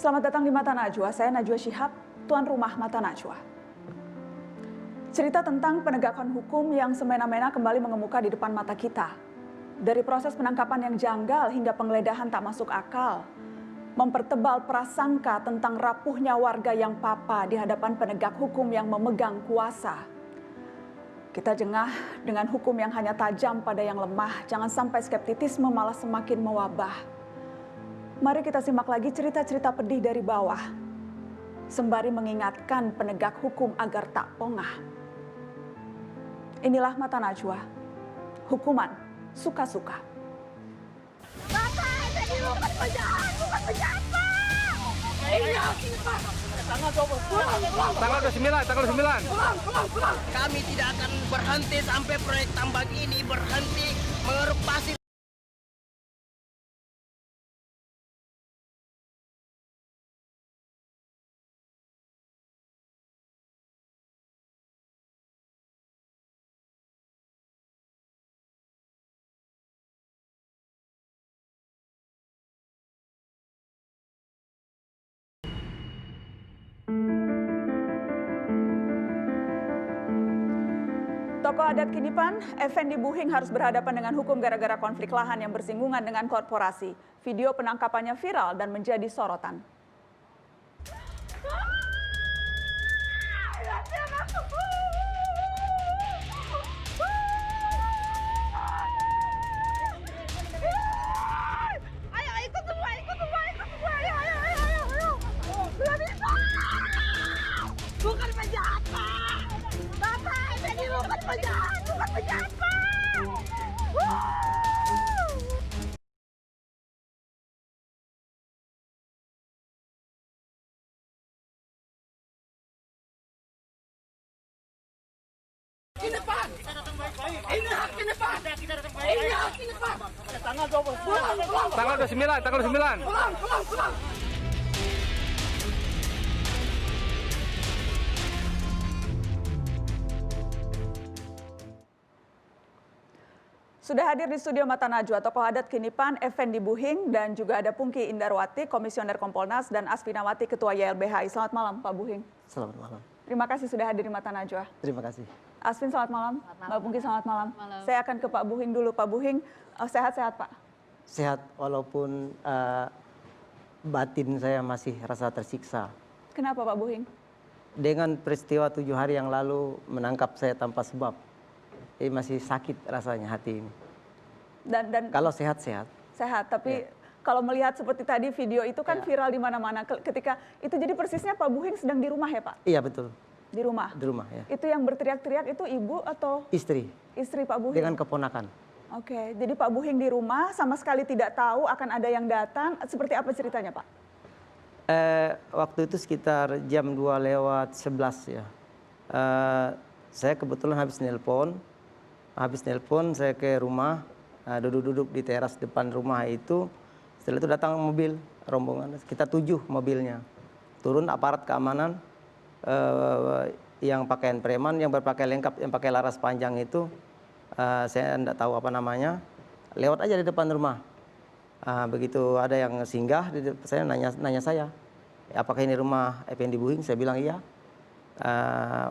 Selamat datang di Mata Najwa, saya Najwa Shihab, tuan rumah Mata Najwa. Cerita tentang penegakan hukum yang semena-mena kembali mengemuka di depan mata kita. Dari proses penangkapan yang janggal hingga penggeledahan tak masuk akal, mempertebal prasangka tentang rapuhnya warga yang papa di hadapan penegak hukum yang memegang kuasa. Kita jengah dengan hukum yang hanya tajam pada yang lemah, jangan sampai skeptisisme malah semakin mewabah. Mari kita simak lagi cerita-cerita pedih dari bawah, sembari mengingatkan penegak hukum agar tak pongah. Inilah Mata Najwa, hukuman suka-suka. Bapak, ini bukan penjahat, bukan penjahat, Pak. Iya, Pak. Tanggal 29. Pulang. Kami tidak akan berhenti sampai proyek tambang ini berhenti mengeruk pasir. Tokoh adat Kinipan, Effendi Buhing harus berhadapan dengan hukum gara-gara konflik lahan yang bersinggungan dengan korporasi. Video penangkapannya viral dan menjadi sorotan. Ayo, ikut semua. Ayo. Belum bisa. Bukan penjahat, Pak. Bapak, ini bukan penjahat, Pak. Kinipan. Ini hak Kinipan. Ini hak Kinipan. Tanggal 29. Tanggal 29. Pulang. Sudah hadir di studio Mata Najwa, tokoh adat Kinipan, Effendi Buhing, dan juga ada Pungki Indarwati, Komisioner Kompolnas, dan Asfinawati, Ketua YLBHI. Selamat malam, Pak Buhing. Selamat malam. Terima kasih sudah hadir di Mata Najwa. Terima kasih. Asvin, selamat malam. Mbak Pungki, selamat malam. Saya akan ke Pak Buhing dulu. Pak Buhing, sehat-sehat, Pak? Sehat walaupun batin saya masih rasa tersiksa. Kenapa, Pak Buhing? Dengan peristiwa 7 hari yang lalu menangkap saya tanpa sebab. Masih sakit rasanya hati ini. Dan Kalau sehat-sehat. sehat, tapi kalau melihat seperti tadi video itu kan viral di mana-mana. Ketika itu jadi persisnya Pak Buhing sedang di rumah ya, Pak? Iya betul. Di rumah. Di rumah ya. Itu yang berteriak-teriak itu ibu atau Istri istri Pak Buhing? dengan keponakan. Oke, jadi Pak Buhing di rumah sama sekali tidak tahu akan ada yang datang. Seperti apa ceritanya, Pak? Waktu itu sekitar jam 2:11 ya. Saya kebetulan habis nelpon. Saya ke rumah, duduk-duduk di teras depan rumah itu. Setelah itu datang mobil rombongan, kita 7 mobilnya. Turun aparat keamanan yang pakaian preman, yang berpakaian lengkap, yang pakai laras panjang itu. Saya tidak tahu apa namanya. Lewat aja di depan rumah. Begitu ada yang singgah, saya nanya saya, apakah ini rumah Effendi Buhing? Saya bilang iya.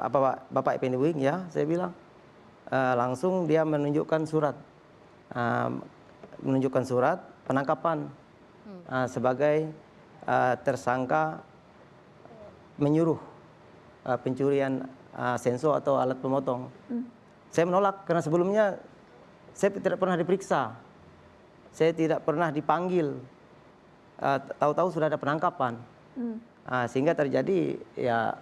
Apa Bapak Effendi Buhing? Ya, saya bilang. Langsung dia menunjukkan surat penangkapan sebagai tersangka menyuruh pencurian senso atau alat pemotong. Saya menolak karena sebelumnya saya tidak pernah diperiksa, saya tidak pernah dipanggil, tahu-tahu sudah ada penangkapan, sehingga terjadi ya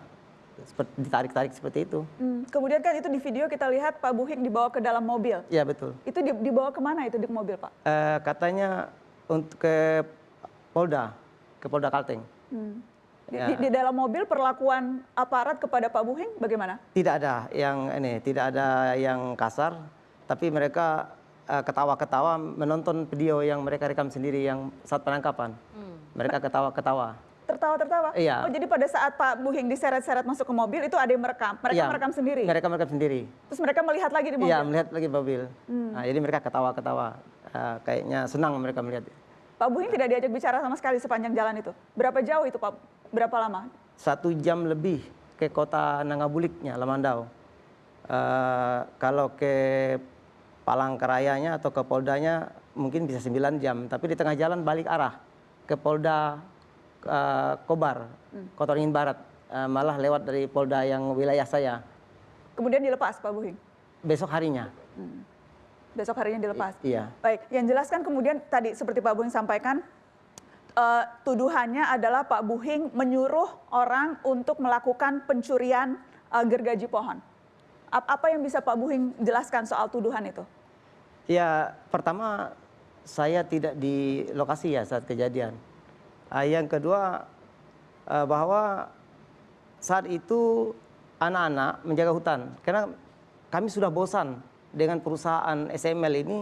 ditarik-tarik seperti itu. Kemudian kan itu di video kita lihat Pak Buhing dibawa ke dalam mobil. Iya betul. Itu dibawa kemana itu di mobil, Pak? Katanya untuk ke Polda Kalteng. Di dalam mobil perlakuan aparat kepada Pak Buhing bagaimana? Tidak ada yang kasar, tapi mereka ketawa-ketawa menonton video yang mereka rekam sendiri yang saat penangkapan. Mereka ketawa-ketawa. Tertawa-tertawa? Iya. Oh, jadi pada saat Pak Buhing diseret-seret masuk ke mobil itu ada yang merekam? Mereka merekam sendiri? Mereka merekam sendiri. Terus mereka melihat lagi di mobil? Iya, melihat lagi mobil. Nah, jadi mereka ketawa-ketawa. Kayaknya senang mereka melihat. Pak Buhing tidak diajak bicara sama sekali sepanjang jalan itu. Berapa jauh itu Pak? Berapa lama? 1 jam lebih ke kota Nangabuliknya, Lamandau. Kalau ke Palangkarayanya atau ke Poldanya mungkin bisa 9 jam. Tapi di tengah jalan balik arah ke Polda Kobar, Kota Waringin Barat. Malah lewat dari Polda yang wilayah saya. Kemudian dilepas Pak Buhing? Besok harinya. Besok harinya dilepas? Iya. Baik, yang jelas kan kemudian tadi seperti Pak Buhing sampaikan, tuduhannya adalah Pak Buhing menyuruh orang untuk melakukan pencurian gergaji pohon. Apa yang bisa Pak Buhing jelaskan soal tuduhan itu? Ya, pertama saya tidak di lokasi ya saat kejadian. Yang kedua, bahwa saat itu anak-anak menjaga hutan. Karena kami sudah bosan dengan perusahaan SML ini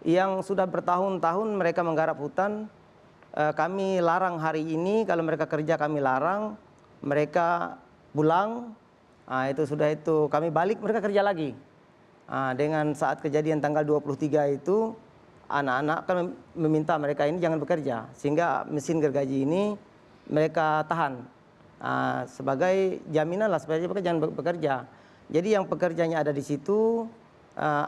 yang sudah bertahun-tahun mereka menggarap hutan. Kami larang hari ini, kalau mereka kerja kami larang, mereka pulang, itu sudah itu kami balik mereka kerja lagi. Dengan saat kejadian tanggal 23 itu, anak-anak kan meminta mereka ini jangan bekerja, sehingga mesin gergaji ini mereka tahan sebagai jaminan lah supaya mereka jangan bekerja. Jadi yang pekerjanya ada di situ,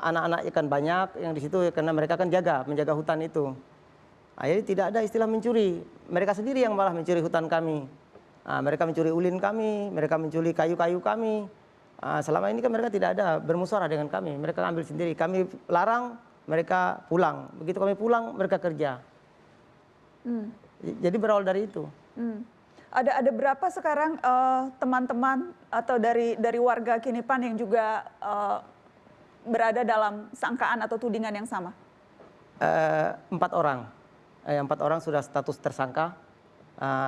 anak-anak ikan banyak yang di situ karena mereka kan menjaga hutan itu. Jadi tidak ada istilah mencuri. Mereka sendiri yang malah mencuri hutan kami. Mereka mencuri ulin kami, mereka mencuri kayu-kayu kami. Selama ini kan mereka tidak ada bermusyawarah dengan kami. Mereka ambil sendiri. Kami larang, mereka pulang. Begitu kami pulang, mereka kerja. Jadi berawal dari itu. Ada berapa sekarang teman-teman atau dari warga Kinipan yang juga berada dalam sangkaan atau tudingan yang sama? 4 orang. 4 orang sudah status tersangka.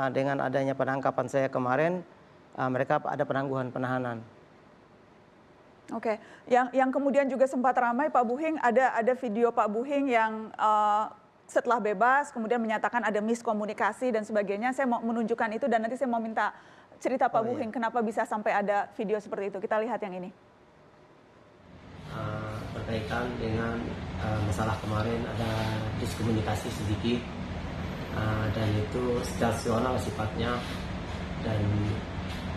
Dengan adanya penangkapan saya kemarin, mereka ada penangguhan penahanan. Oke, yang kemudian juga sempat ramai Pak Buhing, ada video Pak Buhing yang setelah bebas kemudian menyatakan ada miskomunikasi dan sebagainya. Saya mau menunjukkan itu dan nanti saya mau minta cerita Pak Buhing kenapa bisa sampai ada video seperti itu. Kita lihat yang ini. Berkaitan dengan masalah kemarin ada diskomunikasi sedikit dan itu situasional sifatnya, dan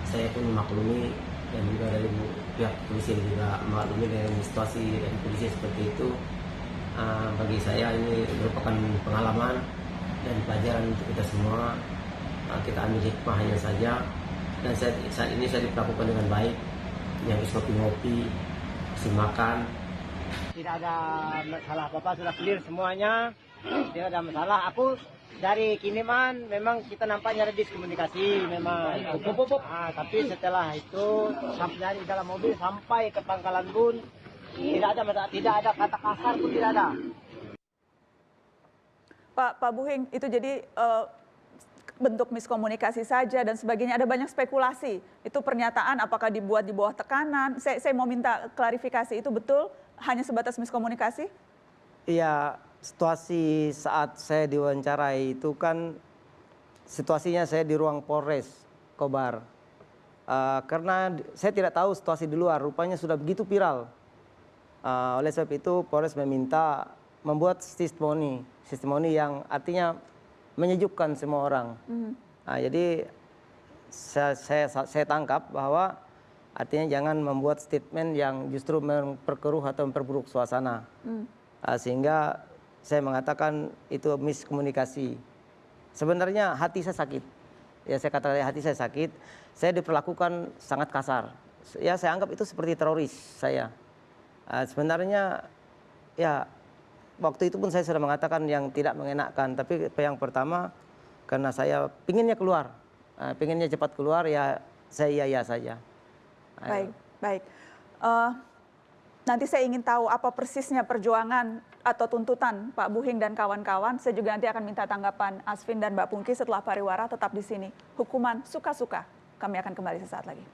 saya pun memaklumi dan juga dari pihak polisi juga memaklumi dengan situasi dari polisi seperti itu. Bagi saya ini merupakan pengalaman dan pelajaran untuk kita semua. Kita ambil hikmahnya saja, dan saat ini saya diperlakukan dengan baik, yang ngopi-ngopi, kasih makan. Tidak ada masalah apa-apa, sudah clear semuanya, tidak ada masalah. Aku dari Kiniman memang kita nampaknya ada diskomunikasi memang. Tapi setelah itu sampai dari dalam mobil sampai ke Pangkalan Bun, tidak ada masalah, tidak ada kata kasar pun tidak ada. Pak Buhing, itu jadi bentuk miskomunikasi saja dan sebagainya. Ada banyak spekulasi. Itu pernyataan apakah dibuat di bawah tekanan? Saya mau minta klarifikasi, itu betul hanya sebatas miskomunikasi? Iya, situasi saat saya diwawancarai itu kan situasinya saya di ruang Polres Kobar. Karena saya tidak tahu situasi di luar, rupanya sudah begitu viral. Oleh sebab itu Polres meminta membuat testimoni yang artinya menyejukkan semua orang. Jadi saya tangkap bahwa artinya jangan membuat statement yang justru memperkeruh atau memperburuk suasana. Sehingga saya mengatakan itu miskomunikasi. Sebenarnya hati saya sakit. Ya, saya katakan hati saya sakit. Saya diperlakukan sangat kasar. Ya, saya anggap itu seperti teroris saya. Sebenarnya ya waktu itu pun saya sudah mengatakan yang tidak mengenakan. Tapi yang pertama karena saya pinginnya keluar. Pinginnya cepat keluar, ya saya iya saja. Baik. Nanti saya ingin tahu apa persisnya perjuangan atau tuntutan Pak Buhing dan kawan-kawan. Saya juga nanti akan minta tanggapan Asvin dan Mbak Pungki setelah pariwara. Tetap di sini. Hukuman suka-suka. Kami akan kembali sesaat lagi.